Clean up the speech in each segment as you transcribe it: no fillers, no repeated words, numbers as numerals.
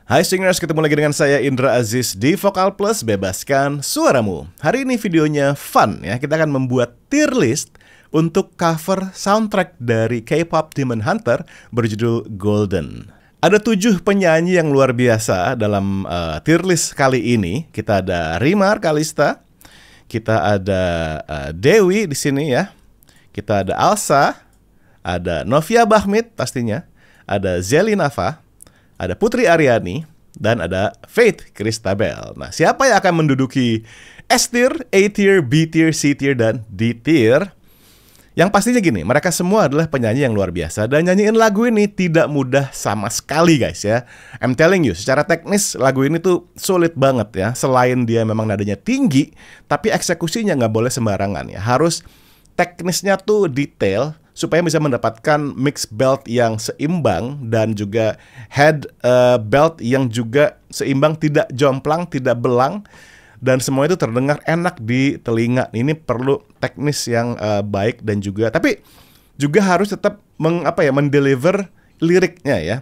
Hai Singers, ketemu lagi dengan saya Indra Aziz di Vokal Plus, bebaskan suaramu. Hari ini videonya fun ya, kita akan membuat tier list untuk cover soundtrack dari K-pop Demon Hunter berjudul Golden. Ada 7 penyanyi yang luar biasa dalam tier list kali ini. Kita ada Rimar Kalista, kita ada Dewi di sini ya, kita ada Alsa, ada Novia Bahmit pastinya, ada Zely Nava, ada Putri Aryani, dan ada Faith Christabel. Nah, siapa yang akan menduduki S tier, A tier, B tier, C tier, dan D tier? Yang pastinya gini, mereka semua adalah penyanyi yang luar biasa dan nyanyiin lagu ini tidak mudah sama sekali guys ya. I'm telling you, secara teknis lagu ini tuh sulit banget ya. Selain dia memang nadanya tinggi, tapi eksekusinya nggak boleh sembarangan ya. Harus teknisnya tuh detail supaya bisa mendapatkan mix belt yang seimbang dan juga head belt yang juga seimbang, tidak jomplang, tidak belang, dan semua itu terdengar enak di telinga. Ini perlu teknis yang baik dan juga, tapi juga harus tetap mendeliver liriknya ya.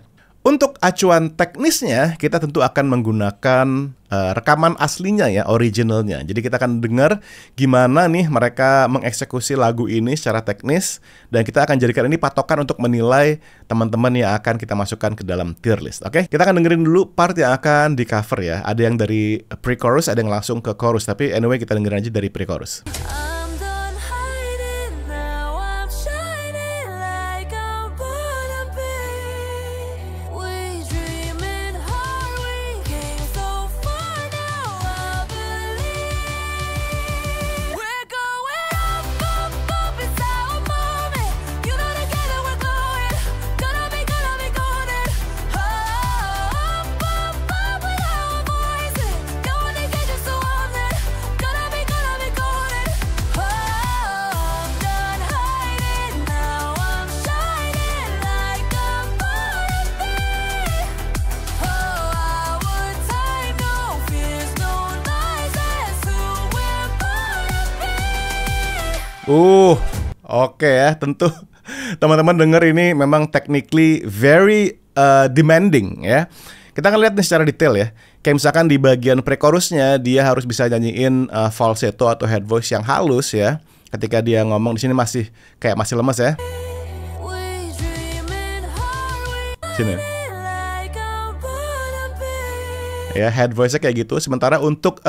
Untuk acuan teknisnya, kita tentu akan menggunakan rekaman aslinya ya, originalnya. Jadi kita akan dengar gimana nih mereka mengeksekusi lagu ini secara teknis, dan kita akan jadikan ini patokan untuk menilai teman-teman yang akan kita masukkan ke dalam tier list. Oke, kita akan dengerin dulu part yang akan di cover ya. Ada yang dari pre-chorus, ada yang langsung ke chorus. Tapi anyway, kita dengerin aja dari pre-chorus. Oke ya, tentu teman-teman dengar ini memang technically very demanding ya. Kita akan lihat nih secara detail ya. Kayak misalkan di bagian pre-chorusnya dia harus bisa nyanyiin falsetto atau head voice yang halus ya. Ketika dia ngomong di sini masih lemas ya. Sini. Ya, head voice-nya kayak gitu. Sementara untuk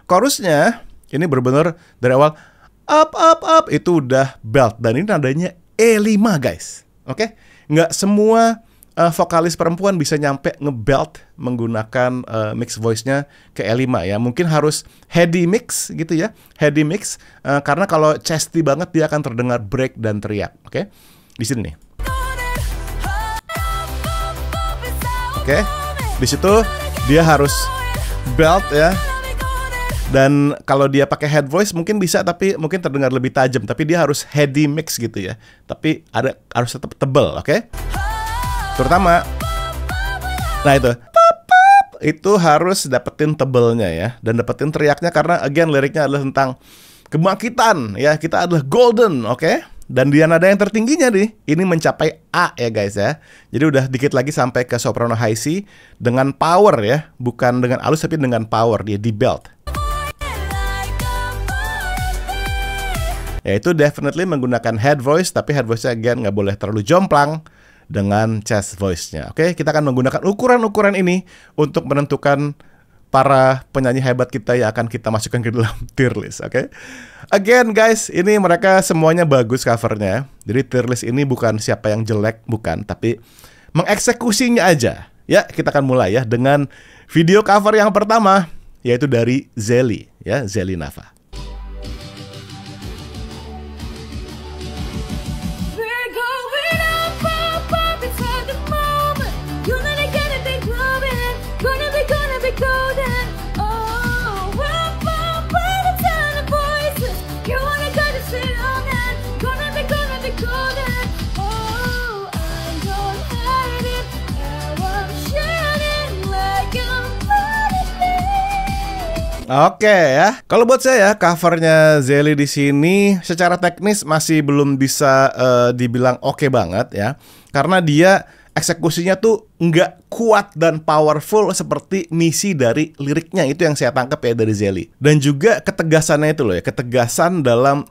chorusnya ini benar-benar dari awal up itu udah belt, dan ini nadanya E5 guys. Oke? Nggak semua vokalis perempuan bisa nyampe ngebelt menggunakan mix voice-nya ke E5 ya. Mungkin harus heady mix gitu ya. Heady mix karena kalau chesty banget dia akan terdengar break dan teriak. Oke? Di sini nih. Oke? Di situ dia harus belt ya. Dan kalau dia pakai head voice mungkin bisa, tapi mungkin terdengar lebih tajam. Tapi dia harus heady mix gitu ya. Tapi harus tetap tebel, oke? Terutama, nah itu harus dapetin tebelnya ya, dan dapetin teriaknya karena again liriknya adalah tentang kebangkitan ya. Kita adalah golden, oke? Dan dia nada yang tertingginya nih, ini mencapai A ya guys ya. Jadi udah dikit lagi sampai ke soprano high C dengan power ya, bukan dengan halus tapi dengan power, dia di belt. Yaitu definitely menggunakan head voice, tapi head voice-nya again nggak boleh terlalu jomplang dengan chest voice-nya. Oke, kita akan menggunakan ukuran-ukuran ini untuk menentukan para penyanyi hebat kita yang akan kita masukkan ke dalam tier list. Oke, again guys, ini mereka semuanya bagus covernya. Jadi tier list ini bukan siapa yang jelek, bukan, tapi mengeksekusinya aja. Ya, kita akan mulai ya dengan video cover yang pertama, yaitu dari Zely ya, Zely Nava. Oke ya. Kalau buat saya covernya Zely di sini secara teknis masih belum bisa dibilang oke banget ya. Karena dia eksekusinya tuh nggak kuat dan powerful seperti misi dari liriknya. Itu yang saya tangkap ya dari Zelly. Dan juga ketegasannya itu loh ya, ketegasan dalam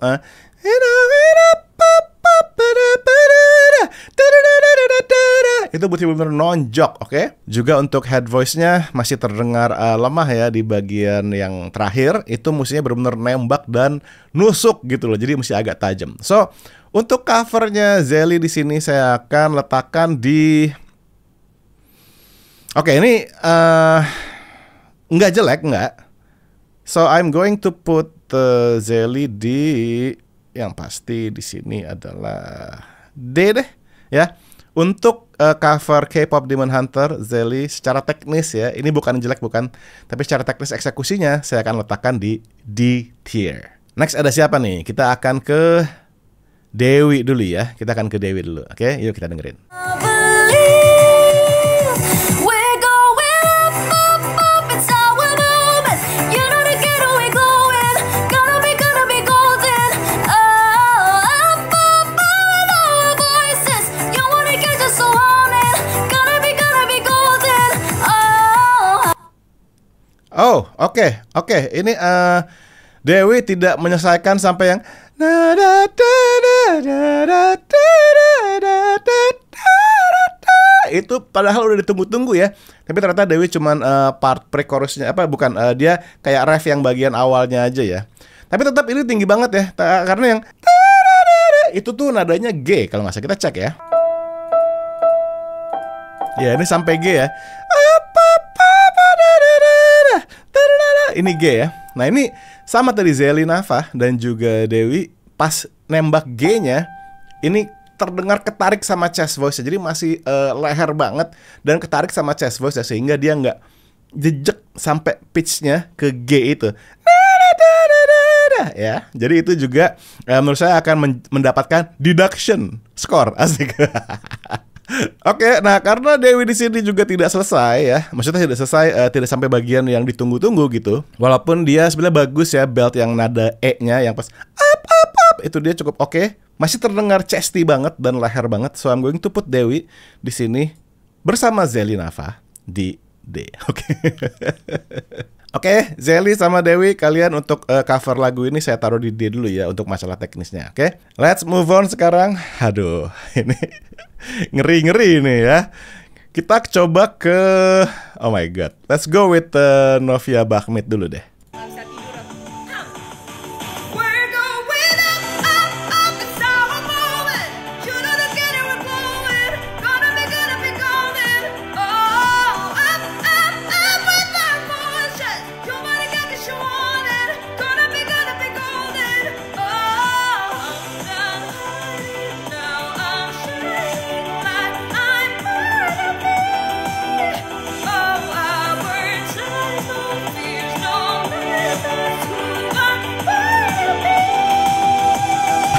itu betul-betul nonjok, oke? Juga untuk head voice-nya masih terdengar lemah ya di bagian yang terakhir. Itu musiknya benar-benar nembak dan nusuk gitu loh. Jadi mesti agak tajam. So, untuk covernya Zelly di sini saya akan letakkan di ini nggak jelek, nggak. So, I'm going to put Zelly di yang pasti di sini adalah D deh ya. Untuk cover K-pop Demon Hunter Zelly secara teknis ya, ini bukan jelek bukan, tapi secara teknis eksekusinya saya akan letakkan di D tier. Next ada siapa nih? Kita akan ke Dewi dulu ya. Kita akan ke Dewi dulu. Oke, yuk kita dengerin. Oh, oke. Ini Dewi tidak menyelesaikan sampai yang itu padahal udah ditunggu-tunggu ya. Tapi ternyata Dewi cuman part pre-chorusnya dia kayak ref yang bagian awalnya aja ya. Tapi tetap ini tinggi banget ya. Karena yang itu tuh nadanya G kalau nggak salah, kita cek ya. Ya, ini sampai G ya. Ini G ya. Nah, ini sama tadi Zelly Nava dan juga Dewi pas nembak G-nya ini terdengar ketarik sama chest voice, jadi masih leher banget dan ketarik sama chest voice ya, sehingga dia nggak jejak sampai pitch-nya ke G itu. Ya, jadi itu juga menurut saya akan mendapatkan deduction score, asik. Oke, nah karena Dewi di sini juga tidak selesai ya, maksudnya tidak selesai, tidak sampai bagian yang ditunggu-tunggu gitu. Walaupun dia sebenarnya bagus ya, belt yang nada E-nya yang pas up itu dia cukup oke. Masih terdengar chesty banget dan leher banget. So I'm going to put Dewi di sini bersama Zelly Nava di D. Oke. Oke, Zelly sama Dewi, kalian untuk cover lagu ini saya taruh di D dulu ya untuk masalah teknisnya. Oke, let's move on sekarang. Aduh, ini ngeri-ngeri nih ya. Kita coba ke, oh my god, let's go with Novia Bakhmit dulu deh.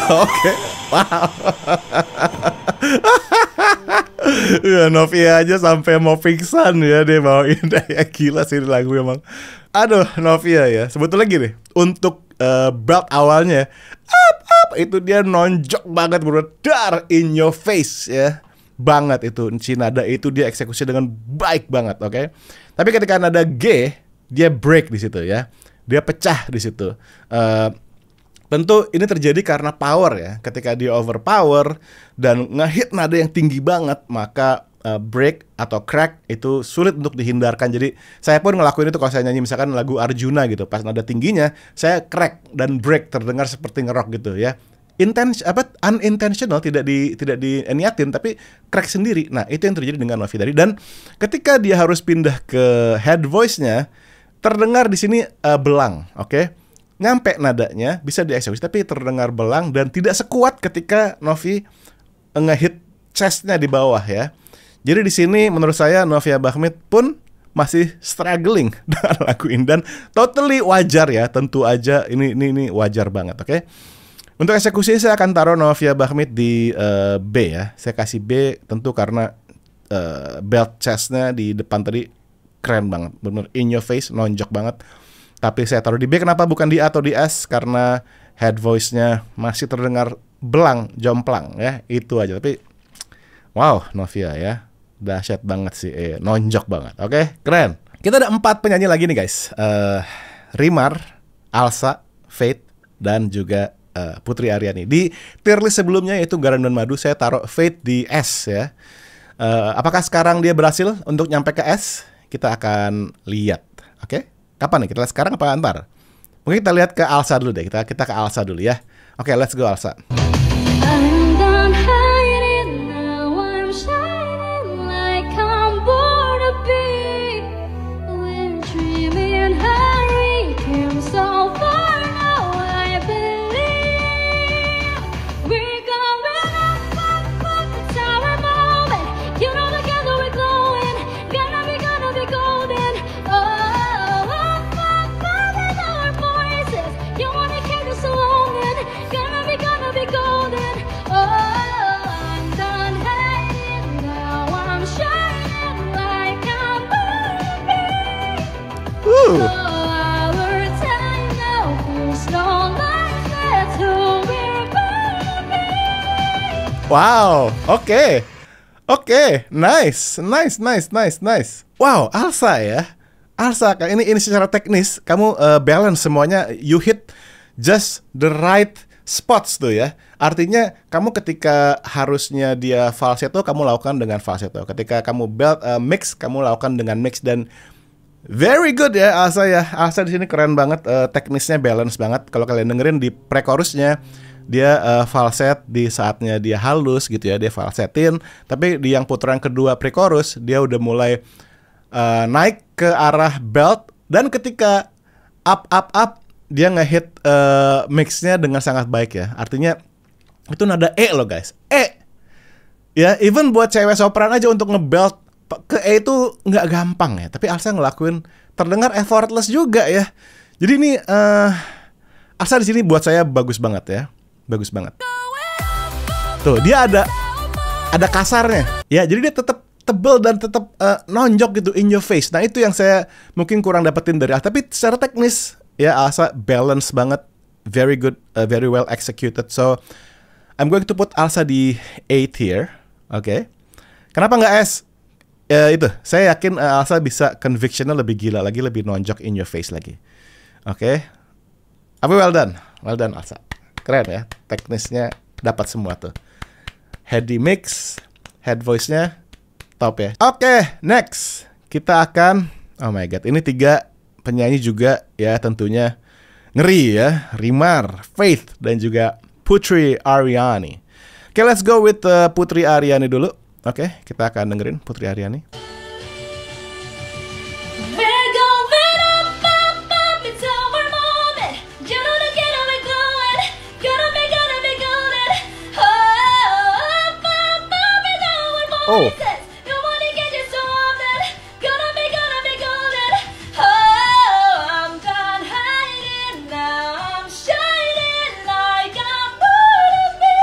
Oke, wow. Ya, Novia aja sampai mau pingsan ya dia bawain. Ya gila sih lagu emang. Aduh, Novia ya. Sebetulnya gini, untuk belt awalnya up, itu dia nonjok banget, berdar in your face ya. Banget itu. Si nada itu dia eksekusi dengan baik banget, oke. Tapi ketika nada G, dia break di situ ya. Dia pecah di situ. Tentu ini terjadi karena power ya. Ketika dia overpower dan ngehit nada yang tinggi banget, maka break atau crack itu sulit untuk dihindarkan. Jadi saya pun ngelakuin itu kalau saya nyanyi misalkan lagu Arjuna gitu. Pas nada tingginya saya crack dan break, terdengar seperti ngerok gitu ya. Unintentional, tidak diniatin, tapi crack sendiri. Nah, itu yang terjadi dengan Novi tadi. Dan ketika dia harus pindah ke head voice-nya, terdengar di sini belang, oke? Nyampe nadanya bisa dieksekusi tapi terdengar belang dan tidak sekuat ketika Novi ngehit chest-nya di bawah ya. Jadi di sini menurut saya Novia Bakhmit pun masih struggling dengan lagu ini dan totally wajar ya, tentu aja ini wajar banget, oke? Untuk eksekusi saya akan taruh Novia Bakhmit di B ya. Saya kasih B tentu karena belt chest-nya di depan tadi keren banget, bener in your face, nonjok banget. Tapi saya taruh di B, kenapa bukan di A atau di S? Karena head voice-nya masih terdengar belang, jomplang ya, itu aja. Tapi wow, Novia ya, Dahsyat banget sih, nonjok banget. Oke, keren. Kita ada 4 penyanyi lagi nih guys. Rimar, Alsa, Faith, dan juga Putri Aryani. Di tier list sebelumnya yaitu Garam dan Madu, saya taruh Faith di S ya. Apakah sekarang dia berhasil untuk nyampe ke S? Kita akan lihat. Oke? Kapan nih? Kita lihat sekarang apa ntar? Mungkin kita lihat ke Alsa dulu deh. Kita ke Alsa dulu ya. Oke, let's go Alsa. I'm done hiding, now I'm shining like I'm born to be. We're dreaming high, we came so far, now I believe we're going up, it's our moment. You know together we're glowing, gonna be golden. Oh, with our voices, you wanna keep us alone, and gonna be golden. Oh, I'm done hiding, now I'm shining like I'm born to be. Oh, our time now feels no like that's who we're born to be. Wow, oke, nice. Wow, Alsa ya. Alsa, ini secara teknis kamu balance semuanya, you hit just the right spots tuh ya. Artinya kamu ketika harusnya dia falsetto, kamu lakukan dengan falsetto. Ketika kamu belt mix, kamu lakukan dengan mix, dan very good ya Alsa ya. Alsa di sini keren banget, teknisnya balance banget. Kalau kalian dengerin di pre-chorusnya, dia falset di saatnya dia halus gitu ya, dia falsetin. Tapi di yang putaran kedua pre-chorus, dia udah mulai naik ke arah belt, dan ketika up dia ngehit mixnya dengan sangat baik ya. Artinya itu nada E loh guys, E ya, even buat cewek sopran aja untuk ngebelt ke E itu nggak gampang ya. Tapi Alsa ngelakuin, terdengar effortless juga ya. Jadi ini Alsa di sini buat saya bagus banget ya, bagus banget. Tuh dia ada kasarnya ya, jadi dia tetap tebel dan tetap nonjok gitu, in your face. Nah itu yang saya mungkin kurang dapetin dari Alsa. Tapi secara teknis ya Alsa balance banget, very good, very well executed. So I'm going to put Alsa di A tier. Oke. Kenapa nggak S? Itu saya yakin Alsa bisa convictionnya lebih gila lagi, lebih nonjok in your face lagi. Oke. Tapi well done Alsa. Keren ya, teknisnya dapat semua tuh. Heady mix, head voice-nya top ya. Oke, next kita akan, oh my god, ini 3 penyanyi juga ya, tentunya ngeri ya. Rimar, Faith, dan juga Putri Aryani. Oke, let's go with Putri Aryani dulu. Oke, kita akan dengerin Putri Aryani. We're going up, it's our moment. You know together we're glowing, gonna be golden. Oh, up, with our voices. You wanna get you so often, gonna be golden. Oh, I'm done hiding, now I'm shining like I'm born to be.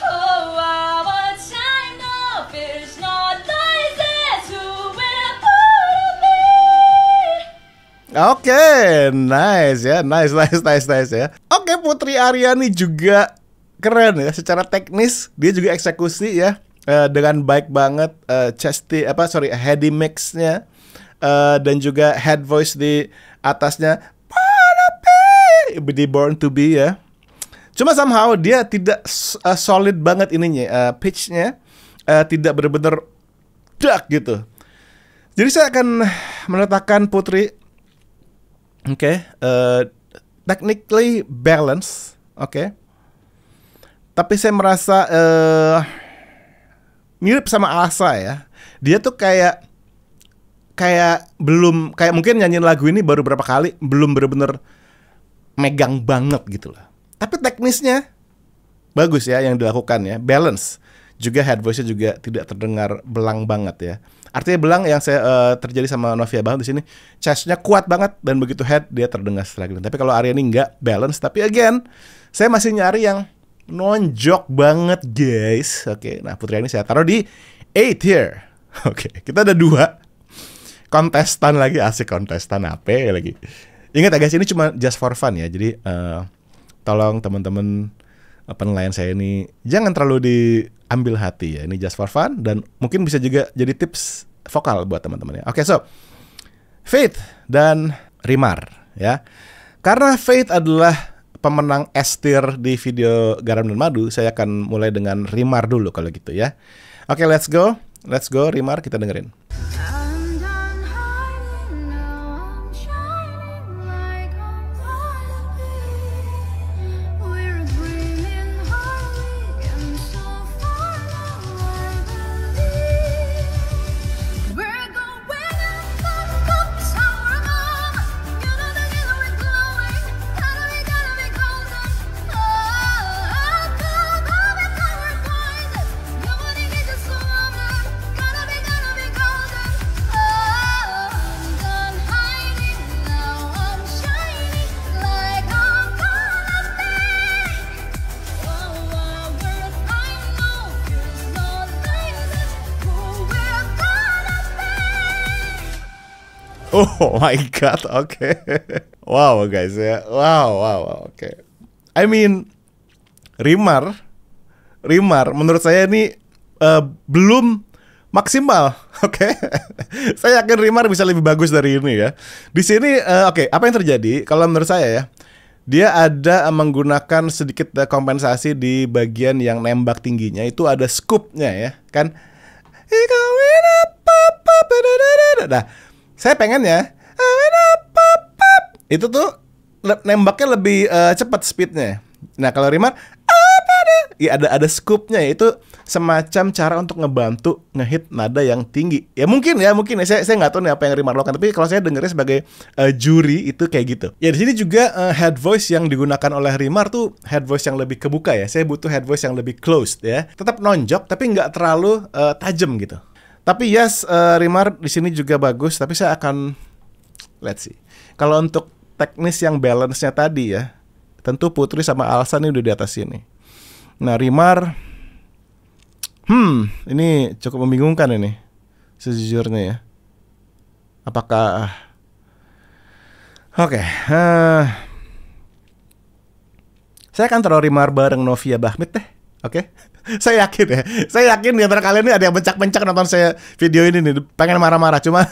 Oh, our time now feels not like that's who we're born to be. Oke, nice ya, nice ya. Oke, Putri Aryani juga keren ya, secara teknis dia juga eksekusi ya dengan baik banget, heady mixnya dan juga head voice di atasnya, di Born to Be ya. Cuma somehow dia tidak solid banget ininya, pitchnya tidak benar-benar dark gitu. Jadi saya akan meletakkan Putri, technically balance, tapi saya merasa mirip sama Alsa ya. Dia tuh kayak belum, kayak mungkin nyanyiin lagu ini baru berapa kali, belum bener-bener megang banget gitu lah. Tapi teknisnya bagus ya yang dilakukan ya, balance. Juga head voice-nya juga tidak terdengar belang banget ya. Artinya belang yang saya terjadi sama Novia banget di sini, chest-nya kuat banget dan begitu head dia terdengar struggling. Tapi kalau Aryani nggak balance, tapi again saya masih nyari yang nonjok banget guys. Oke, nah Putri ini saya taruh di A tier. Oke, kita ada 2 kontestan lagi, asik kontestan apa lagi. Ingat ya guys, ini cuma just for fun ya. Jadi tolong teman-teman penilaian saya ini jangan terlalu diambil hati ya. Ini just for fun dan mungkin bisa juga jadi tips vokal buat teman-teman ya. Oke, so Faith dan Rimar ya. Karena Faith adalah pemenang S tier di video Garam dan Madu, saya akan mulai dengan Rimar dulu kalau gitu ya. Oke, let's go. Let's go Rimar, kita dengerin. I'm done hiding now, I'm shining like I'm gonna be. We're dreaming hard, we came so far now, I believe. We're going up, somewhere along. You know together we're glowing, gotta be golden. Oh, gold, all the power points. Nobody can just love them. Gotta be golden. Oh, I'm done hiding now, I'm shining like I'm gonna be. Oh, our worth I know, there's no limit. Who we're gonna be. Oh my god, oke. Wow guys ya, wow, oke. I mean, Rimar menurut saya ini belum maksimal, oke. Saya yakin Rimar bisa lebih bagus dari ini ya. Di sini, oke, apa yang terjadi? Kalau menurut saya ya, dia ada menggunakan sedikit kompensasi di bagian yang nembak tingginya, itu ada scoopnya ya, kan? Nah, saya pengen ya, itu tuh nembaknya lebih cepat speednya. Nah kalau Rimar ya ada scoopnya ya, itu semacam cara untuk ngebantu ngehit nada yang tinggi. Ya mungkin ya saya nggak tahu nih apa yang Rimar lakukan, tapi kalau saya dengernya sebagai juri itu kayak gitu. Ya di sini juga head voice yang digunakan oleh Rimar tuh head voice yang lebih kebuka ya. Saya butuh head voice yang lebih closed ya. Tetap nonjok tapi nggak terlalu tajam gitu. Tapi yes, Rimar di sini juga bagus. Tapi saya akan let's see. Kalau untuk teknis yang balance-nya tadi ya, tentu Putri sama Alsa ini udah di atas sini. Nah Rimar, ini cukup membingungkan ini sejujurnya ya. Apakah oke, saya akan taruh Rimar bareng Novia Bahmit deh. Oke. Saya yakin di antara kalian ini ada yang bencak-bencak nonton saya video ini nih, pengen marah-marah, cuma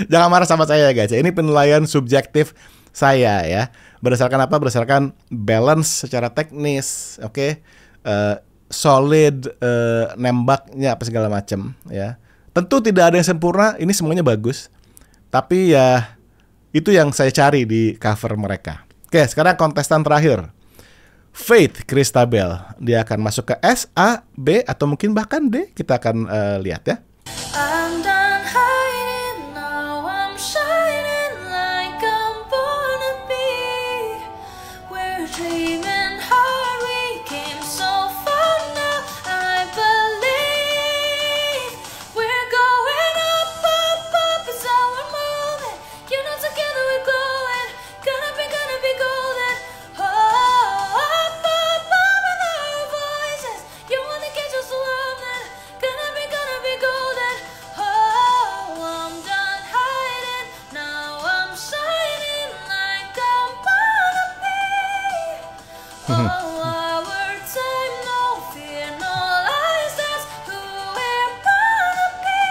jangan marah sama saya guys. Ini penilaian subjektif saya ya. Berdasarkan apa? Berdasarkan balance secara teknis, oke. Solid, nembaknya apa segala macam ya. Tentu tidak ada yang sempurna, ini semuanya bagus. Tapi ya itu yang saya cari di cover mereka. Oke, sekarang kontestan terakhir. Faith Christabel, dia akan masuk ke S, A, B, atau mungkin bahkan D. Kita akan lihat ya. I'm done hiding now, I'm shining like I'm born to be. We're dreaming hard, we came so far now, I believe. We're going up, it's how we're moving. You know together we're glowing, gonna be golden. Oh, up, with our voices. You wanna get just love that, gonna be golden. Oh, I'm done hiding, now I'm shining like I'm gonna be. Oh, our time, no fear, no lies, that's who we're gonna be.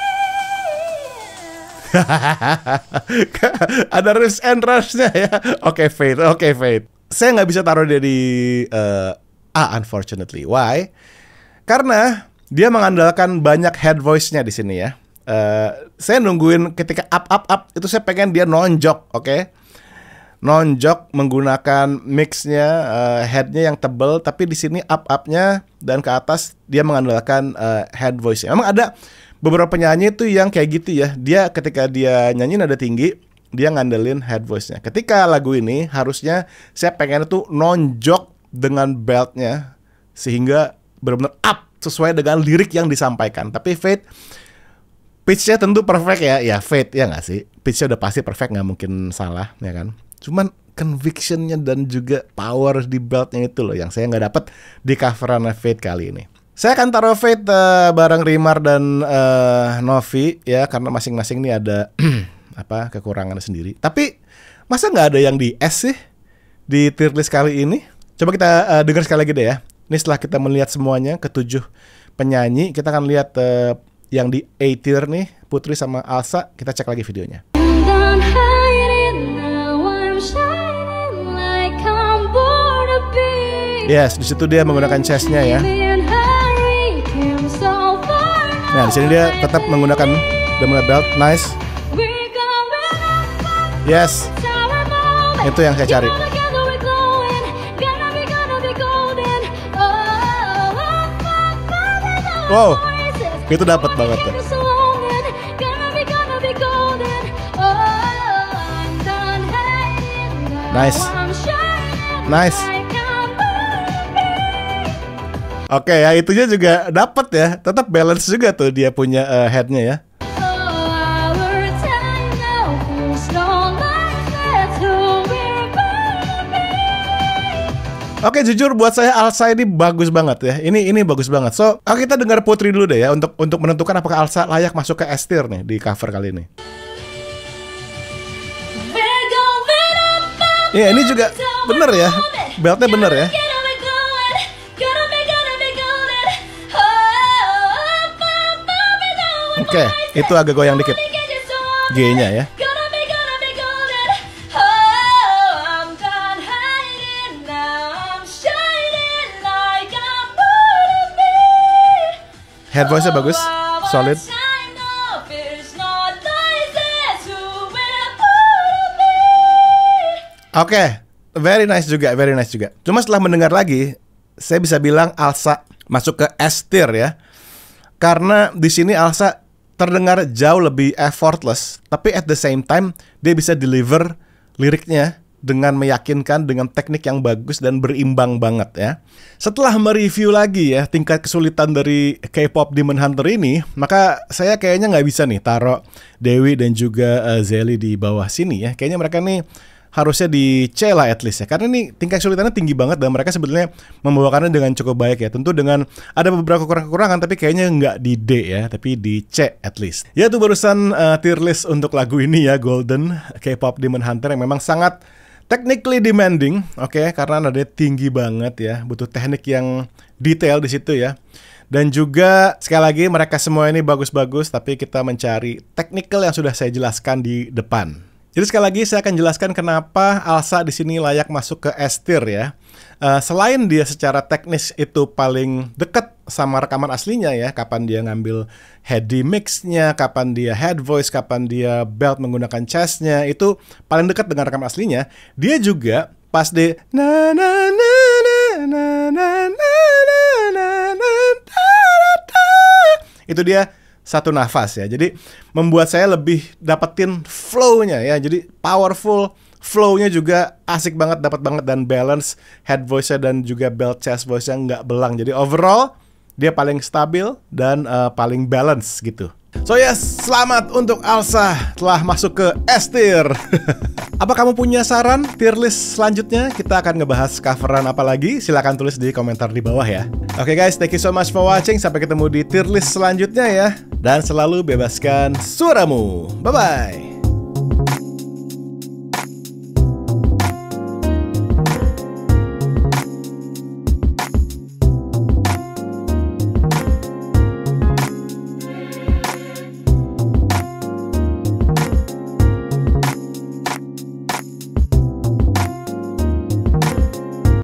Ada risk and rush-nya ya. Oke, Faith. Saya nggak bisa taruh dia di A, unfortunately. Why? Karena dia mengandalkan banyak head voice-nya di sini ya. Saya nungguin ketika up itu saya pengen dia nonjok, oke? Nonjok menggunakan mix-nya, head-nya yang tebel, tapi di sini up-nya dan ke atas dia mengandalkan head voice-nya. Memang ada beberapa penyanyi itu yang kayak gitu ya. Dia ketika dia nyanyi nada tinggi, dia ngandelin head voice-nya. Ketika lagu ini harusnya saya pengen itu nonjok dengan belt-nya sehingga benar-benar up sesuai dengan lirik yang disampaikan. Tapi Faith pitch-nya tentu perfect ya. Ya Faith ya nggak sih? Pitch-nya udah pasti perfect, nggak mungkin salah ya kan. Cuman conviction-nya dan juga power di belt-nya itu loh yang saya nggak dapet di coveran Faith kali ini. Saya akan taruh Faith bareng Rimar dan Novi ya, karena masing-masing nih ada apa kekurangannya sendiri. Tapi masa nggak ada yang di S sih di tier list kali ini? Coba kita dengar sekali lagi deh ya. Ini setelah kita melihat semuanya, ke-7 penyanyi, kita akan lihat yang di A tier nih, Putri sama Alsa. Kita cek lagi videonya. Don't hide it, now I'm shining like I'm born to be. Yes, di situ dia menggunakan chestnya ya. Dreaming high, came so far now. Nah, di sini dia tetap menggunakan Diamond Belt. Nice. We're going up, Yes, our moment. itu yang saya cari. Together we're glowing, gonna be golden. Wow, itu dapat banget tuh. Nice. Nice. Oke ya, itunya juga dapat ya. Tetap balance juga tuh dia punya headnya ya. Oke, jujur buat saya Alsa ini bagus banget ya. Ini bagus banget. So, kita dengar Putri dulu deh ya untuk menentukan apakah Alsa layak masuk ke S tier nih di cover kali ini. Iya, ini juga bener ya. Beltnya bener ya. Oke, itu agak goyang dikit G-nya ya. Head voice-nya bagus, solid. Oke, very nice juga, very nice juga. Cuma setelah mendengar lagi, saya bisa bilang Alsa masuk ke S tier ya. Karena di sini Alsa terdengar jauh lebih effortless, tapi at the same time dia bisa deliver liriknya dengan meyakinkan, dengan teknik yang bagus dan berimbang banget ya. Setelah mereview lagi ya tingkat kesulitan dari K-pop Demon Hunter ini, maka saya kayaknya nggak bisa nih taruh Dewi dan juga Zelly di bawah sini ya. Kayaknya mereka nih harusnya di C lah at least ya. Karena ini tingkat kesulitannya tinggi banget dan mereka sebetulnya membawakannya dengan cukup baik ya. Tentu dengan ada beberapa kekurangan tapi kayaknya nggak di D ya, tapi di C at least. Ya itu barusan tier list untuk lagu ini ya, Golden K-pop Demon Hunter yang memang sangat technically demanding, oke, karena nadanya tinggi banget ya, butuh teknik yang detail di situ ya. Dan juga sekali lagi mereka semua ini bagus-bagus, tapi kita mencari technical yang sudah saya jelaskan di depan. Jadi sekali lagi saya akan jelaskan kenapa Alsa di sini layak masuk ke S tier ya. Selain dia secara teknis itu paling dekat sama rekaman aslinya ya, kapan dia ngambil heady mix-nya, kapan dia head voice, kapan dia belt menggunakan chest-nya, itu paling dekat dengan rekaman aslinya. Dia juga pas di na na na na na na na na na itu dia satu nafas ya. Jadi membuat saya lebih dapetin flow-nya ya. Jadi powerful, flow-nya juga asik banget, dapat banget, dan balance head voice-nya dan juga belt chest voice-nya nggak belang. Jadi overall dia paling stabil dan paling balance gitu. So yes, selamat untuk Alsa telah masuk ke S tier. Apa kamu punya saran tier list selanjutnya? Kita akan ngebahas coveran apa lagi? Silahkan tulis di komentar di bawah ya. Oke guys, thank you so much for watching. Sampai ketemu di tier list selanjutnya ya. Dan selalu bebaskan suaramu. Bye-bye.